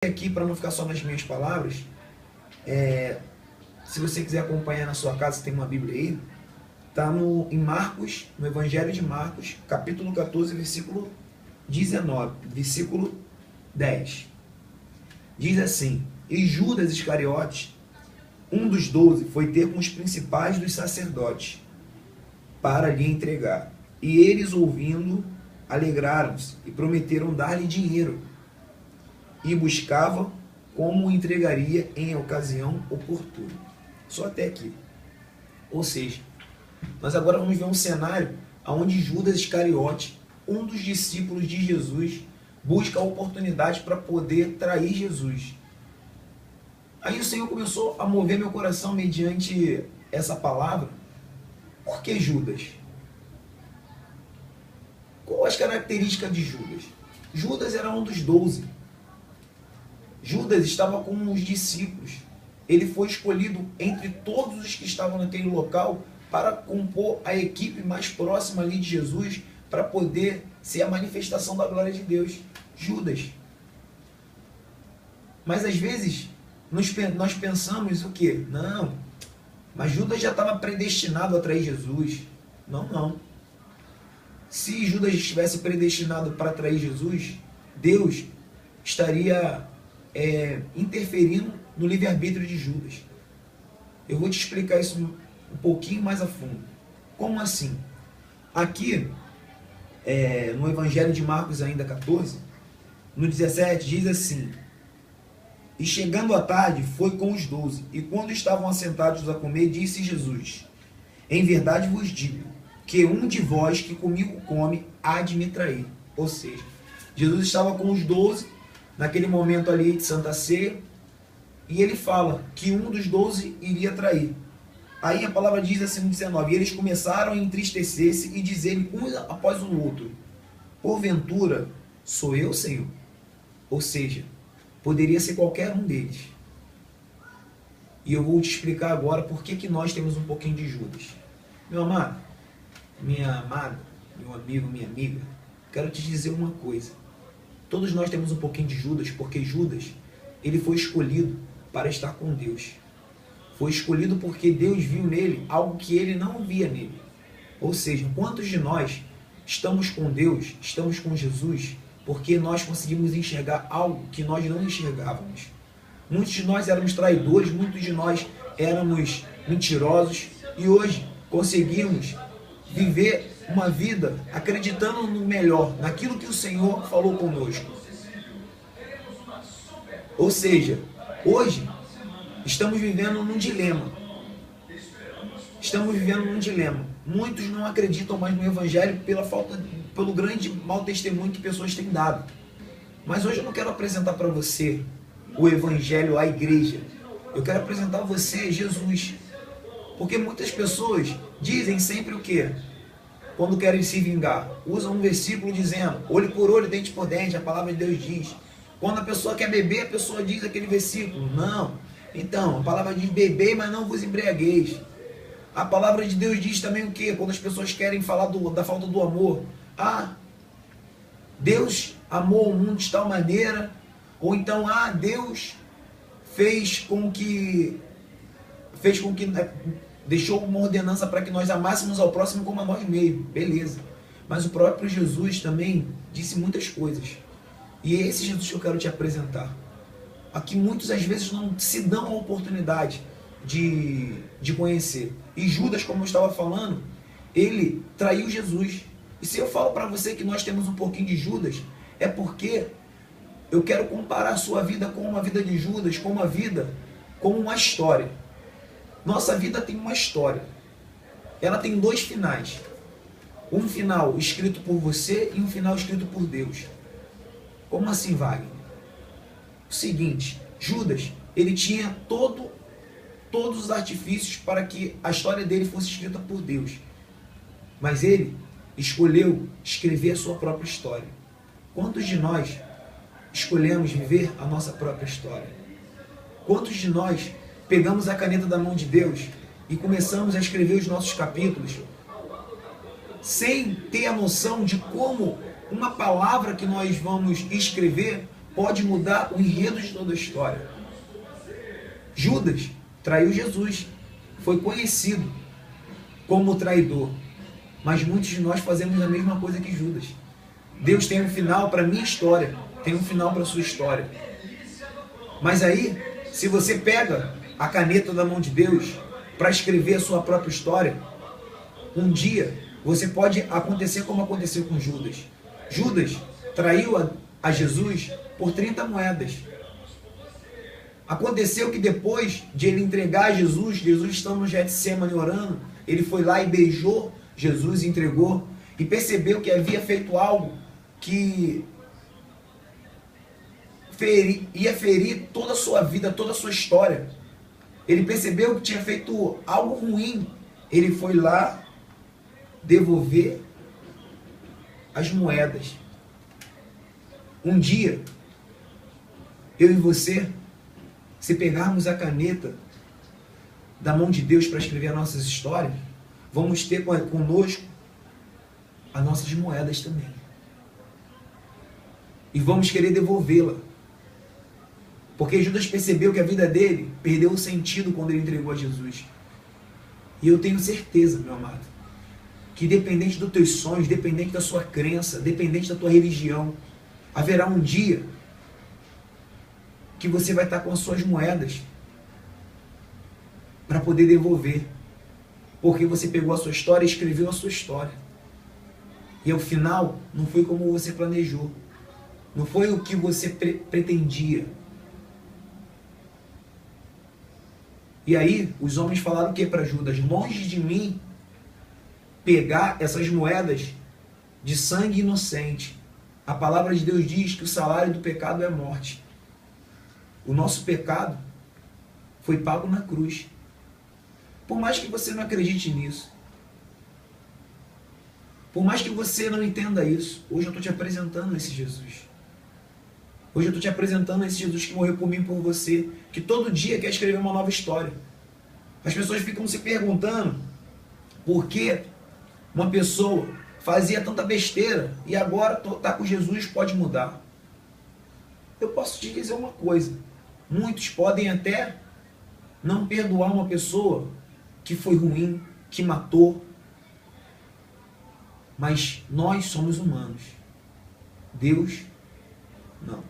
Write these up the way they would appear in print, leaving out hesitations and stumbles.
Aqui, para não ficar só nas minhas palavras, se você quiser acompanhar na sua casa, tem uma Bíblia aí, está em Marcos, no Evangelho de Marcos, capítulo 14, versículo 19, versículo 10. Diz assim: E Judas Iscariotes, um dos 12, foi ter com os principais dos sacerdotes para lhe entregar. E eles, ouvindo, alegraram-se e prometeram dar-lhe dinheiro. E buscavam como o entregaria em ocasião oportuna. Só até aqui. Ou seja, nós agora vamos ver um cenário onde Judas Iscariote, um dos discípulos de Jesus, busca a oportunidade para poder trair Jesus. Aí o Senhor começou a mover meu coração mediante essa palavra. Por que Judas? Qual as características de Judas? Judas era um dos 12. Judas estava com os discípulos. Ele foi escolhido entre todos os que estavam naquele local para compor a equipe mais próxima ali de Jesus, para poder ser a manifestação da glória de Deus. Judas. Mas às vezes nós pensamos o quê? Não, mas Judas já estava predestinado a trair Jesus. Não. Se Judas estivesse predestinado para trair Jesus, Deus estaria interferindo no livre-arbítrio de Judas. Eu vou te explicar isso um pouquinho mais a fundo. Como assim? Aqui, no Evangelho de Marcos ainda 14, no 17, diz assim: E chegando à tarde, foi com os 12, e quando estavam assentados a comer, disse Jesus: Em verdade vos digo, que um de vós que comigo come, há de me trair. Ou seja, Jesus estava com os 12, naquele momento ali de Santa Ceia, e ele fala que um dos 12 iria trair. Aí a palavra diz assim no 19: E eles começaram a entristecer-se e dizer-lhe um após o outro: Porventura, sou eu, Senhor? Ou seja, poderia ser qualquer um deles. E eu vou te explicar agora por que nós temos um pouquinho de Judas. Meu amado, minha amada, meu amigo, minha amiga, quero te dizer uma coisa. Todos nós temos um pouquinho de Judas, porque Judas, ele foi escolhido para estar com Deus. Foi escolhido porque Deus viu nele algo que ele não via nele. Ou seja, quantos de nós estamos com Deus, estamos com Jesus, porque nós conseguimos enxergar algo que nós não enxergávamos. Muitos de nós éramos traidores, muitos de nós éramos mentirosos, e hoje conseguimos viver uma vida acreditando no melhor, naquilo que o Senhor falou conosco. Ou seja, hoje estamos vivendo num dilema. Muitos não acreditam mais no Evangelho pelo grande mau testemunho que pessoas têm dado. Mas hoje eu não quero apresentar para você o Evangelho à igreja. Eu quero apresentar a você Jesus. Porque muitas pessoas dizem sempre o quê? Quando querem se vingar, usam um versículo dizendo: olho por olho, dente por dente, a palavra de Deus diz. Quando a pessoa quer beber, a pessoa diz aquele versículo. Não. Então, a palavra diz: bebei, mas não vos embriagueis. A palavra de Deus diz também o quê? Quando as pessoas querem falar da falta do amor. Deus amou o mundo de tal maneira. Ou então, Deus fez com que deixou uma ordenança para que nós amássemos ao próximo como a nós mesmos. Beleza. Mas o próprio Jesus também disse muitas coisas. E é esse Jesus que eu quero te apresentar. Aqui muitos às vezes não se dão a oportunidade de conhecer. E Judas, como eu estava falando, ele traiu Jesus. E se eu falo para você que nós temos um pouquinho de Judas, é porque eu quero comparar a sua vida com uma vida de Judas, com uma história. Nossa vida tem uma história. Ela tem dois finais. Um final escrito por você e um final escrito por Deus. Como assim, Wagner? O seguinte, Judas, ele tinha todos os artifícios para que a história dele fosse escrita por Deus. Mas ele escolheu escrever a sua própria história. Quantos de nós escolhemos viver a nossa própria história? Quantos de nós pegamos a caneta da mão de Deus e começamos a escrever os nossos capítulos sem ter a noção de como uma palavra que nós vamos escrever pode mudar o enredo de toda a história. Judas traiu Jesus, foi conhecido como traidor, mas muitos de nós fazemos a mesma coisa que Judas. Deus tem um final para a minha história, tem um final para a sua história. Mas aí, se você pega a caneta da mão de Deus para escrever a sua própria história, um dia você pode acontecer como aconteceu com Judas. Judas traiu a Jesus por 30 moedas. Aconteceu que depois de ele entregar a Jesus estando no Getsemane orando, ele foi lá e beijou Jesus, entregou, e percebeu que havia feito algo que ia ferir toda a sua vida, toda a sua história. Ele percebeu que tinha feito algo ruim. Ele foi lá devolver as moedas. Um dia, eu e você, se pegarmos a caneta da mão de Deus para escrever as nossas histórias, vamos ter conosco as nossas moedas também. E vamos querer devolvê-la. Porque Judas percebeu que a vida dele perdeu o sentido quando ele entregou a Jesus. E eu tenho certeza, meu amado, que dependente dos teus sonhos, dependente da sua crença, dependente da tua religião, haverá um dia que você vai estar com as suas moedas para poder devolver. Porque você pegou a sua história e escreveu a sua história. E ao final, não foi como você planejou. Não foi o que você pretendia. E aí, os homens falaram o que para Judas? Longe de mim pegar essas moedas de sangue inocente. A palavra de Deus diz que o salário do pecado é a morte. O nosso pecado foi pago na cruz. Por mais que você não acredite nisso, por mais que você não entenda isso, hoje eu estou te apresentando esse Jesus. Hoje eu estou te apresentando esse Jesus que morreu por mim e por você, que todo dia quer escrever uma nova história. As pessoas ficam se perguntando por que uma pessoa fazia tanta besteira e agora está com Jesus, pode mudar. Eu posso te dizer uma coisa, muitos podem até não perdoar uma pessoa que foi ruim, que matou, mas nós somos humanos. Deus, não.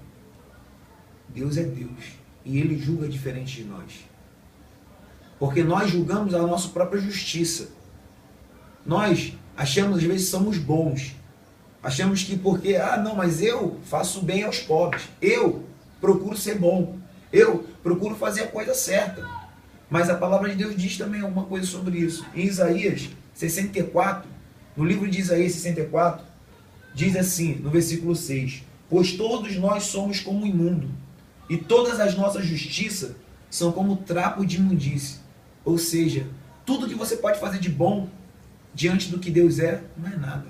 Deus é Deus. E Ele julga diferente de nós. Porque nós julgamos a nossa própria justiça. Nós achamos, às vezes, somos bons. Achamos que porque, não, mas eu faço bem aos pobres. Eu procuro ser bom. Eu procuro fazer a coisa certa. Mas a palavra de Deus diz também alguma coisa sobre isso. Em Isaías 64, no livro de Isaías 64, diz assim, no versículo 6, pois todos nós somos como imundo, e todas as nossas justiças são como trapo de imundície. Ou seja, tudo que você pode fazer de bom diante do que Deus é, não é nada.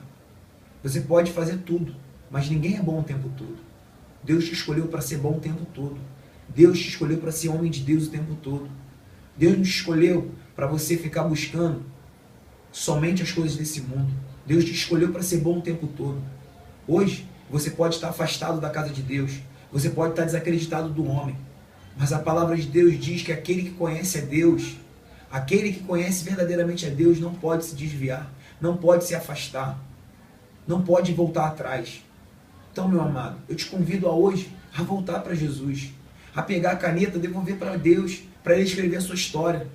Você pode fazer tudo, mas ninguém é bom o tempo todo. Deus te escolheu para ser bom o tempo todo. Deus te escolheu para ser homem de Deus o tempo todo. Deus nos escolheu para você ficar buscando somente as coisas desse mundo. Deus te escolheu para ser bom o tempo todo. Hoje, você pode estar afastado da casa de Deus. Você pode estar desacreditado do homem. Mas a palavra de Deus diz que aquele que conhece a Deus, aquele que conhece verdadeiramente a Deus, não pode se desviar, não pode se afastar, não pode voltar atrás. Então, meu amado, eu te convido a hoje a voltar para Jesus, a pegar a caneta, devolver para Deus, para Ele escrever a sua história.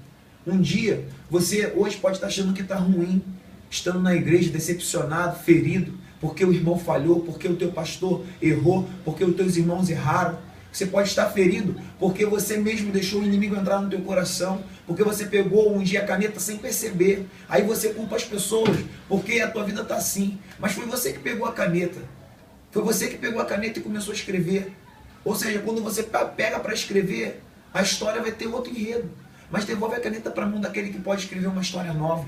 Um dia, você hoje pode estar achando que está ruim, estando na igreja, decepcionado, ferido, porque o irmão falhou, porque o teu pastor errou, porque os teus irmãos erraram. Você pode estar ferido porque você mesmo deixou o inimigo entrar no teu coração, porque você pegou um dia a caneta sem perceber. Aí você culpa as pessoas porque a tua vida está assim. Mas foi você que pegou a caneta. Foi você que pegou a caneta e começou a escrever. Ou seja, quando você pega para escrever, a história vai ter outro enredo. Mas devolve a caneta para a mão daquele que pode escrever uma história nova.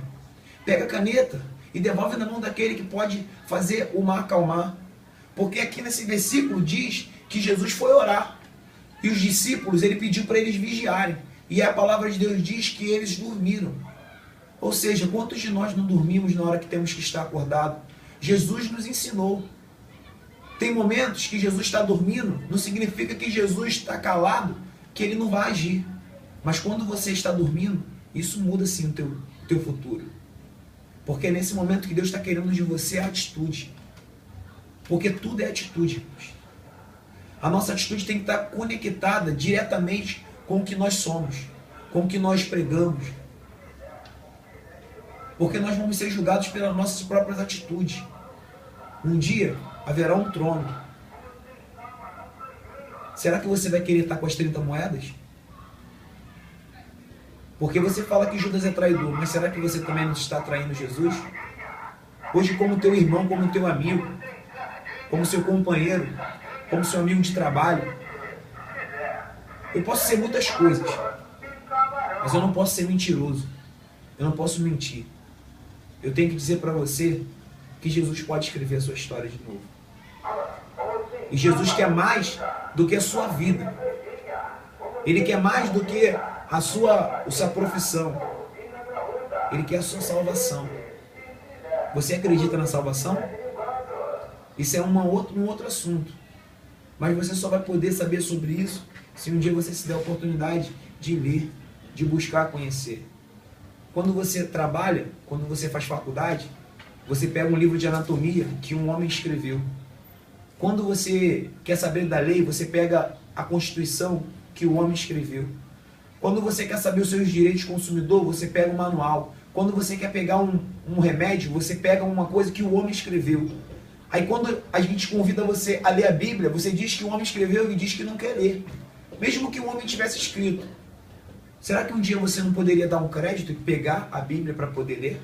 Pega a caneta e devolve na mão daquele que pode fazer o mar acalmar. Porque aqui nesse versículo diz que Jesus foi orar. E os discípulos, ele pediu para eles vigiarem. E a palavra de Deus diz que eles dormiram. Ou seja, quantos de nós não dormimos na hora que temos que estar acordado? Jesus nos ensinou. Tem momentos que Jesus está dormindo, não significa que Jesus está calado, que ele não vai agir. Mas quando você está dormindo, isso muda sim o teu futuro. Porque é nesse momento que Deus está querendo de você a atitude. Porque tudo é atitude, irmãos. A nossa atitude tem que estar conectada diretamente com o que nós somos, com o que nós pregamos. Porque nós vamos ser julgados pelas nossas próprias atitudes. Um dia haverá um trono. Será que você vai querer estar com as 30 moedas? Porque você fala que Judas é traidor, mas será que você também não está traindo Jesus? Hoje, como teu irmão, como teu amigo, como seu companheiro, como seu amigo de trabalho, eu posso ser muitas coisas, mas eu não posso ser mentiroso. Eu não posso mentir. Eu tenho que dizer para você que Jesus pode escrever a sua história de novo. E Jesus quer mais do que a sua vida. Ele quer mais do que a sua profissão. Ele quer a sua salvação. Você acredita na salvação? Isso é um outro assunto. Mas você só vai poder saber sobre isso se um dia você se der a oportunidade de ler, de buscar conhecer. Quando você trabalha, quando você faz faculdade, você pega um livro de anatomia que um homem escreveu. Quando você quer saber da lei, você pega a Constituição que o homem escreveu. Quando você quer saber os seus direitos de consumidor, você pega um manual. Quando você quer pegar um remédio, você pega uma coisa que o homem escreveu. Aí quando a gente convida você a ler a Bíblia, você diz que o homem escreveu e diz que não quer ler. Mesmo que o homem tivesse escrito. Será que um dia você não poderia dar um crédito e pegar a Bíblia para poder ler?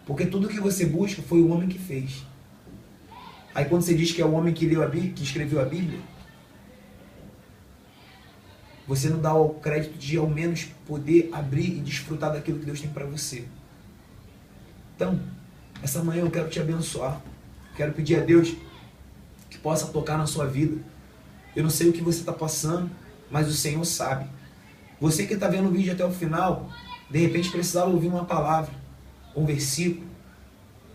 Porque tudo que você busca foi o homem que fez. Aí quando você diz que é o homem que leu a Bíblia, que escreveu a Bíblia, você não dá o crédito de ao menos poder abrir e desfrutar daquilo que Deus tem para você. Então, essa manhã eu quero te abençoar. Quero pedir a Deus que possa tocar na sua vida. Eu não sei o que você está passando, mas o Senhor sabe. Você que está vendo o vídeo até o final, de repente precisava ouvir uma palavra, um versículo.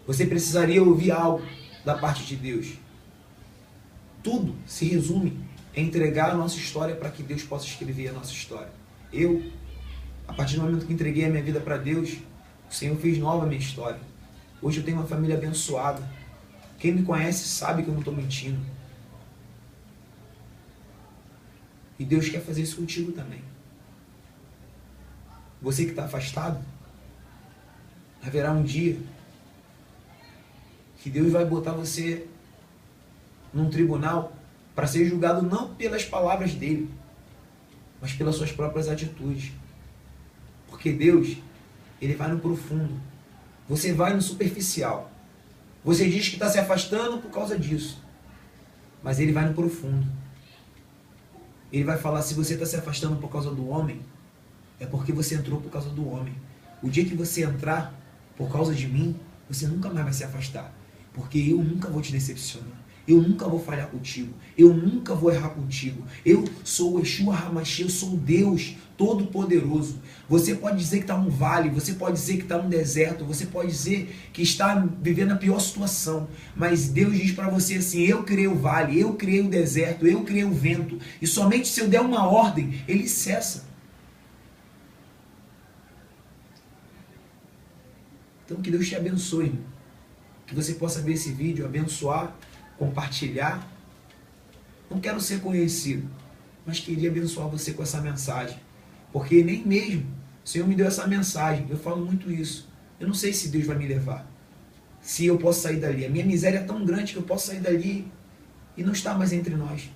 Você precisaria ouvir algo da parte de Deus. Tudo se resume em entregar a nossa história para que Deus possa escrever a nossa história. Eu, a partir do momento que entreguei a minha vida para Deus, o Senhor fez nova a minha história. Hoje eu tenho uma família abençoada. Quem me conhece sabe que eu não estou mentindo. E Deus quer fazer isso contigo também. Você que está afastado, haverá um dia que Deus vai botar você num tribunal para ser julgado não pelas palavras dele, mas pelas suas próprias atitudes. Porque Deus, ele vai no profundo. Você vai no superficial. Você diz que está se afastando por causa disso, mas ele vai no profundo. Ele vai falar, se você está se afastando por causa do homem, é porque você entrou por causa do homem. O dia que você entrar por causa de mim, você nunca mais vai se afastar. Porque eu nunca vou te decepcionar. Eu nunca vou falhar contigo. Eu nunca vou errar contigo. Eu sou o Yeshua HaMashiach, eu sou o Deus Todo-Poderoso. Você pode dizer que está num vale, você pode dizer que está num deserto, você pode dizer que está vivendo a pior situação. Mas Deus diz para você assim, eu criei o vale, eu criei o deserto, eu criei o vento. E somente se eu der uma ordem, ele cessa. Então que Deus te abençoe, irmão. Que você possa ver esse vídeo, abençoar, compartilhar. Não quero ser conhecido, mas queria abençoar você com essa mensagem. Porque nem mesmo o Senhor me deu essa mensagem. Eu falo muito isso. Eu não sei se Deus vai me levar. Se eu posso sair dali. A minha miséria é tão grande que eu posso sair dali e não estar mais entre nós.